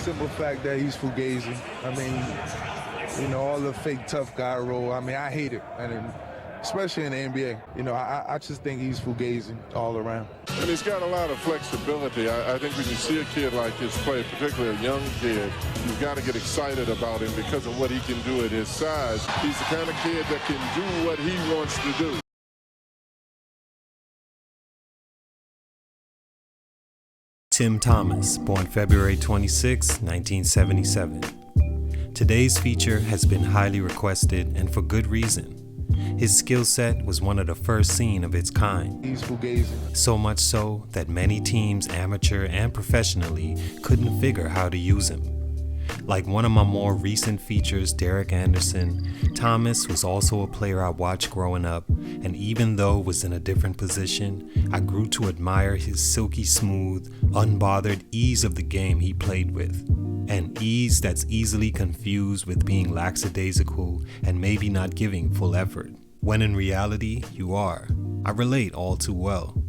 simple fact that he's fugazi. I mean, all the fake tough guy role, I mean, I hate it. Especially in the NBA. I just think he's fugazi all around. And he's got a lot of flexibility. I think when you see a kid like his play, particularly a young kid, you've got to get excited about him because of what he can do at his size. He's the kind of kid that can do what he wants to do. Tim Thomas, born February 26, 1977. Today's feature has been highly requested, and for good reason. His skill set was one of the first seen of its kind. He's fugazi. So much so that many teams, amateur and professionally, couldn't figure how to use him. Like one of my more recent features, Derek Anderson, Thomas was also a player I watched growing up, and even though was in a different position, I grew to admire his silky smooth, unbothered ease of the game he played with. An ease that's easily confused with being lackadaisical and maybe not giving full effort, when in reality, you are. I relate all too well.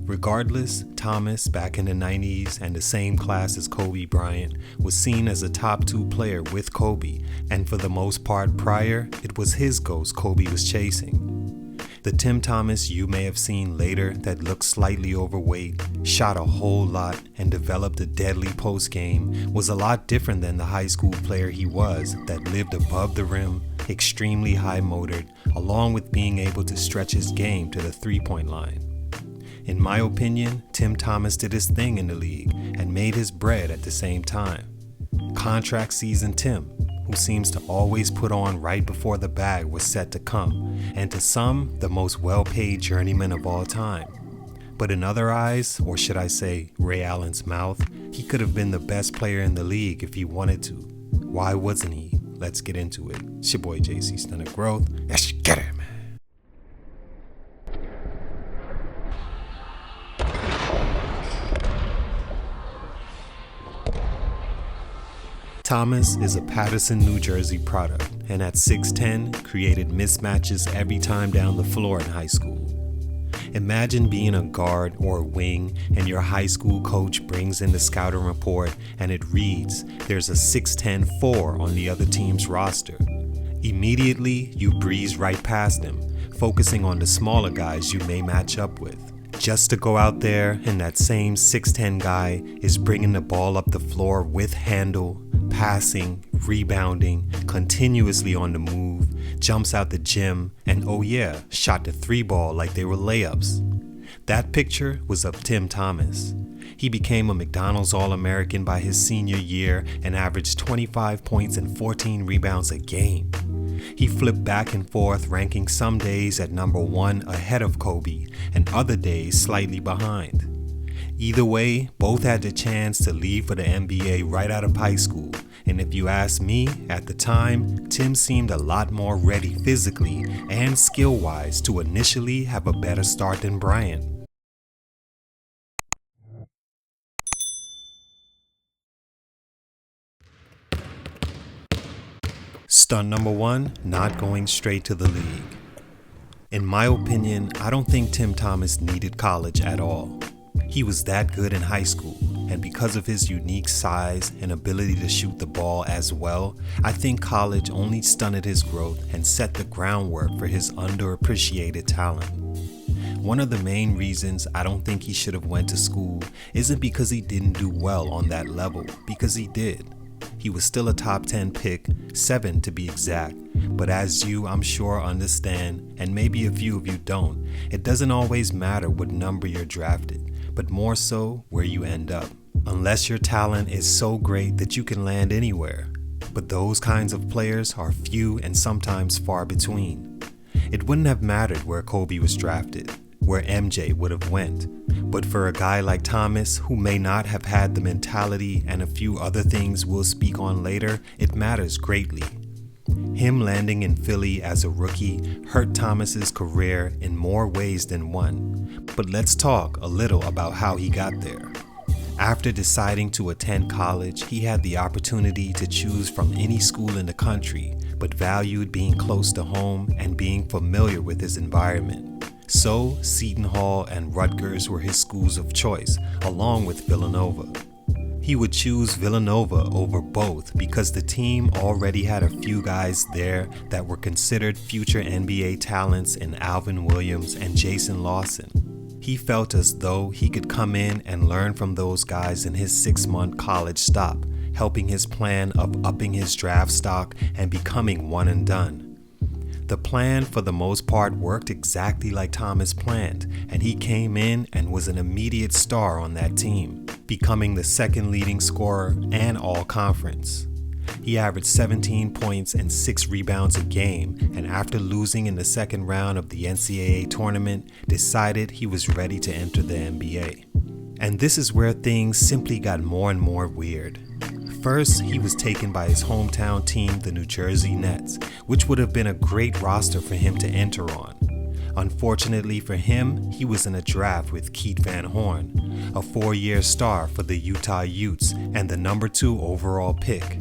Regardless, Thomas, back in the 90s and the same class as Kobe Bryant, was seen as a top 2 player with Kobe, and for the most part prior, it was his ghost Kobe was chasing. The Tim Thomas you may have seen later that looked slightly overweight, shot a whole lot, and developed a deadly post game was a lot different than the high school player he was that lived above the rim, extremely high-motored, along with being able to stretch his game to the three-point line. In my opinion, Tim Thomas did his thing in the league and made his bread at the same time. Contract season Tim, who seems to always put on right before the bag was set to come, and to some, the most well-paid journeyman of all time. But in other eyes, or should I say Ray Allen's mouth, he could have been the best player in the league if he wanted to. Why wasn't he? Let's get into it. It's your boy JC, Stunted Growth. Let's get it, man. Thomas is a Paterson, New Jersey product, and at 6'10", created mismatches every time down the floor in high school. Imagine being a guard or a wing, and your high school coach brings in the scouting report, and it reads, there's a 6'10" 4 on the other team's roster. Immediately, you breeze right past him, focusing on the smaller guys you may match up with. Just to go out there, and that same 6'10" guy is bringing the ball up the floor with handle, passing, rebounding, continuously on the move, jumps out the gym, and oh yeah, shot the 3-ball like they were layups. That picture was of Tim Thomas. He became a McDonald's All-American by his senior year and averaged 25 points and 14 rebounds a game. He flipped back and forth, ranking some days at number 1 ahead of Kobe and other days slightly behind. Either way, both had the chance to leave for the NBA right out of high school, and if you ask me, at the time, Tim seemed a lot more ready physically and skill-wise to initially have a better start than Bryant. Stunt number 1, not going straight to the league. In my opinion, I don't think Tim Thomas needed college at all. He was that good in high school, and because of his unique size and ability to shoot the ball as well, I think college only stunted his growth and set the groundwork for his underappreciated talent. One of the main reasons I don't think he should have went to school isn't because he didn't do well on that level, because he did. He was still a top 10 pick, 7 to be exact, but as you, I'm sure, understand, and maybe a few of you don't, it doesn't always matter what number you're drafted, but more so where you end up, unless your talent is so great that you can land anywhere. But those kinds of players are few and sometimes far between. It wouldn't have mattered where Kobe was drafted, where MJ would have went, but for a guy like Thomas, who may not have had the mentality and a few other things we'll speak on later, it matters greatly. Him landing in Philly as a rookie hurt Thomas's career in more ways than one, but let's talk a little about how he got there. After deciding to attend college, he had the opportunity to choose from any school in the country, but valued being close to home and being familiar with his environment. So, Seton Hall and Rutgers were his schools of choice, along with Villanova. he would choose Villanova over both because the team already had a few guys there that were considered future NBA talents in Alvin Williams and Jason Lawson. He felt as though he could come in and learn from those guys in his 6-month college stop, helping his plan of upping his draft stock and becoming one and done. The plan for the most part worked exactly like Thomas planned, and he came in and was an immediate star on that team, becoming the second leading scorer and all-conference. He averaged 17 points and 6 rebounds a game, and after losing in the second round of the NCAA tournament, decided he was ready to enter the NBA. And this is where things simply got more and more weird. First, he was taken by his hometown team, the New Jersey Nets, which would have been a great roster for him to enter on. Unfortunately for him, he was in a draft with Keith Van Horn, a 4-year star for the Utah Utes and the number 2 overall pick.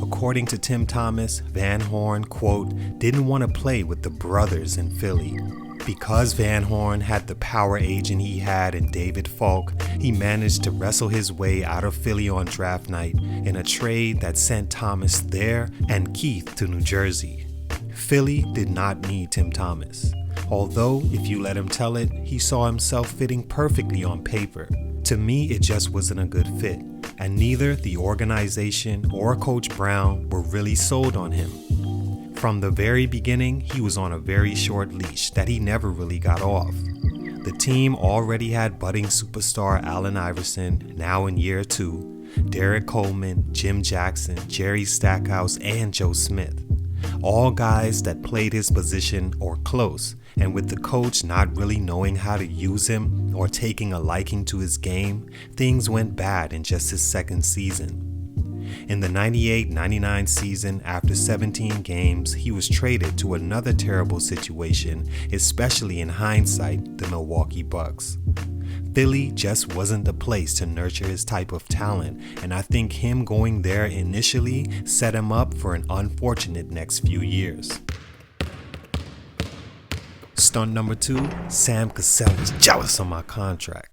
According to Tim Thomas, Van Horn, quote, didn't want to play with the brothers in Philly. Because Van Horn had the power agent he had in David Falk, he managed to wrestle his way out of Philly on draft night in a trade that sent Thomas there and Keith to New Jersey. Philly did not need Tim Thomas. Although, if you let him tell it, he saw himself fitting perfectly on paper. To me, it just wasn't a good fit, and neither the organization or Coach Brown were really sold on him. From the very beginning, he was on a very short leash that he never really got off. The team already had budding superstar Allen Iverson, now in year 2, Derek Coleman, Jim Jackson, Jerry Stackhouse, and Joe Smith. All guys that played his position or close, and with the coach not really knowing how to use him or taking a liking to his game, things went bad in just his second season. In the 98-99 season, after 17 games, he was traded to another terrible situation, especially in hindsight, the Milwaukee Bucks. Philly just wasn't the place to nurture his type of talent, and I think him going there initially set him up for an unfortunate next few years. Stunt number 2, Sam Cassell is jealous of my contract.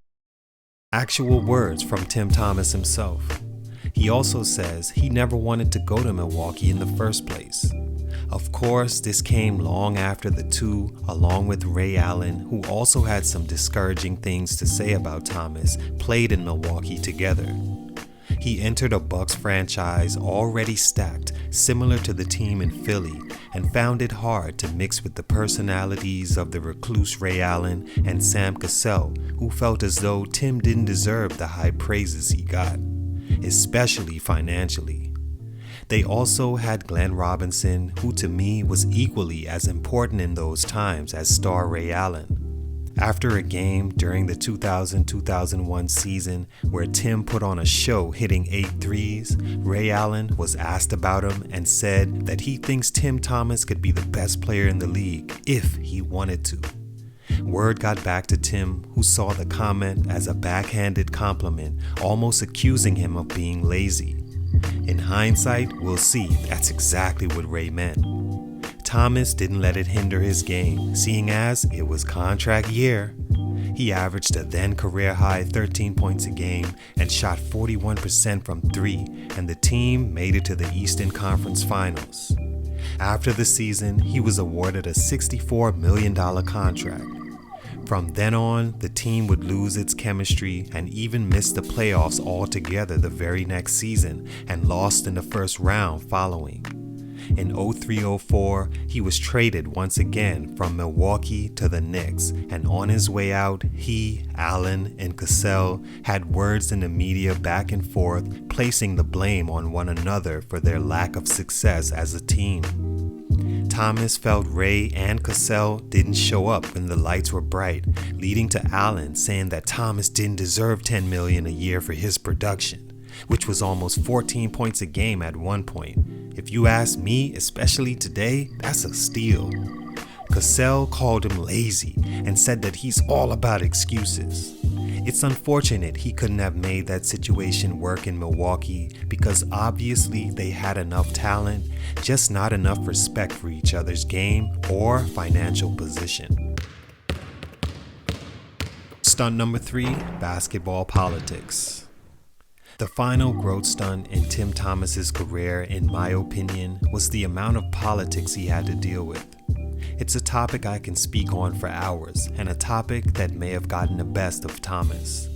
Actual words from Tim Thomas himself. He also says he never wanted to go to Milwaukee in the first place. Of course, this came long after the two, along with Ray Allen, who also had some discouraging things to say about Thomas, played in Milwaukee together. He entered a Bucks franchise already stacked, similar to the team in Philly, and found it hard to mix with the personalities of the recluse Ray Allen and Sam Cassell, who felt as though Tim didn't deserve the high praises he got, especially financially. They also had Glenn Robinson, who to me was equally as important in those times as star Ray Allen. After a game during the 2000-2001 season where Tim put on a show hitting 8 threes, Ray Allen was asked about him and said that he thinks Tim Thomas could be the best player in the league if he wanted to. Word got back to Tim, who saw the comment as a backhanded compliment, almost accusing him of being lazy. In hindsight, we'll see that's exactly what Ray meant. Thomas didn't let it hinder his game, seeing as it was contract year. He averaged a then career-high 13 points a game and shot 41% from 3, and the team made it to the Eastern Conference Finals. After the season, he was awarded a $64 million contract. From then on, the team would lose its chemistry and even miss the playoffs altogether the very next season and lost in the first round following. In 03-04, he was traded once again from Milwaukee to the Knicks, and on his way out, he, Allen, and Cassell had words in the media back and forth, placing the blame on one another for their lack of success as a team. Thomas felt Ray and Cassell didn't show up when the lights were bright, leading to Allen saying that Thomas didn't deserve $10 million a year for his production, which was almost 14 points a game at one point. If you ask me, especially today, that's a steal. Cassell called him lazy and said that he's all about excuses. It's unfortunate he couldn't have made that situation work in Milwaukee because obviously they had enough talent, just not enough respect for each other's game or financial position. Stunt number 3, basketball politics. The final growth stunt in Tim Thomas's career, in my opinion, was the amount of politics he had to deal with. It's a topic I can speak on for hours, and a topic that may have gotten the best of Thomas.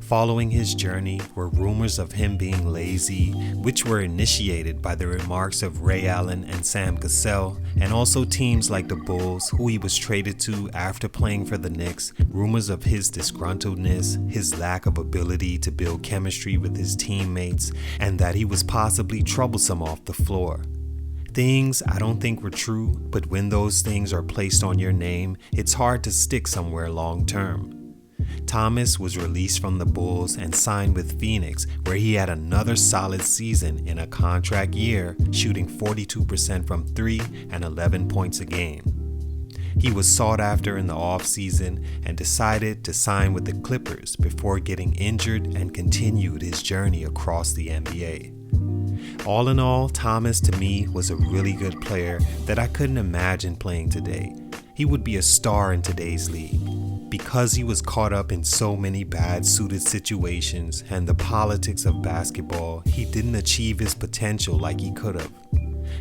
Following his journey were rumors of him being lazy, which were initiated by the remarks of Ray Allen and Sam Cassell, and also teams like the Bulls, who he was traded to after playing for the Knicks, rumors of his disgruntledness, his lack of ability to build chemistry with his teammates, and that he was possibly troublesome off the floor. Things I don't think were true, but when those things are placed on your name, it's hard to stick somewhere long term. Thomas was released from the Bulls and signed with Phoenix, where he had another solid season in a contract year, shooting 42% from 3 and 11 points a game. He was sought after in the offseason and decided to sign with the Clippers before getting injured and continued his journey across the NBA. All in all, Thomas to me was a really good player that I couldn't imagine playing today. He would be a star in today's league. Because he was caught up in so many bad suited situations and the politics of basketball, he didn't achieve his potential like he could have.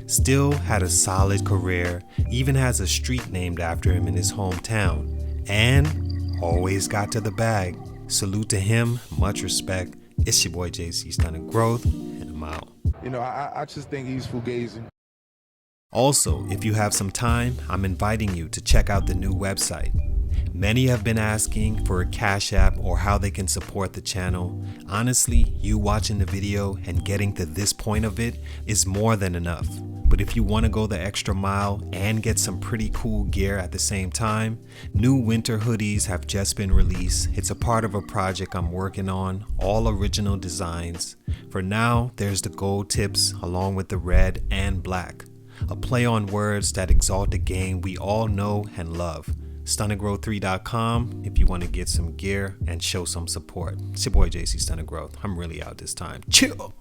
Still had a solid career, even has a street named after him in his hometown, and always got to the bag. Salute to him, much respect. It's your boy JC, Stunted Growth, and I'm out. You know, I just think he's fugazi. Also, if you have some time, I'm inviting you to check out the new website. Many have been asking for a Cash App or how they can support the channel. Honestly, you watching the video and getting to this point of it is more than enough. But if you want to go the extra mile and get some pretty cool gear at the same time, new winter hoodies have just been released. It's a part of a project I'm working on, all original designs. For now, there's the gold tips along with the red and black. A play on words that exalt the game we all know and love. stuntedgrowth3.com if you want to get some gear and show some support. It's your boy JC Stunted Growth. I'm really out this time. Chill.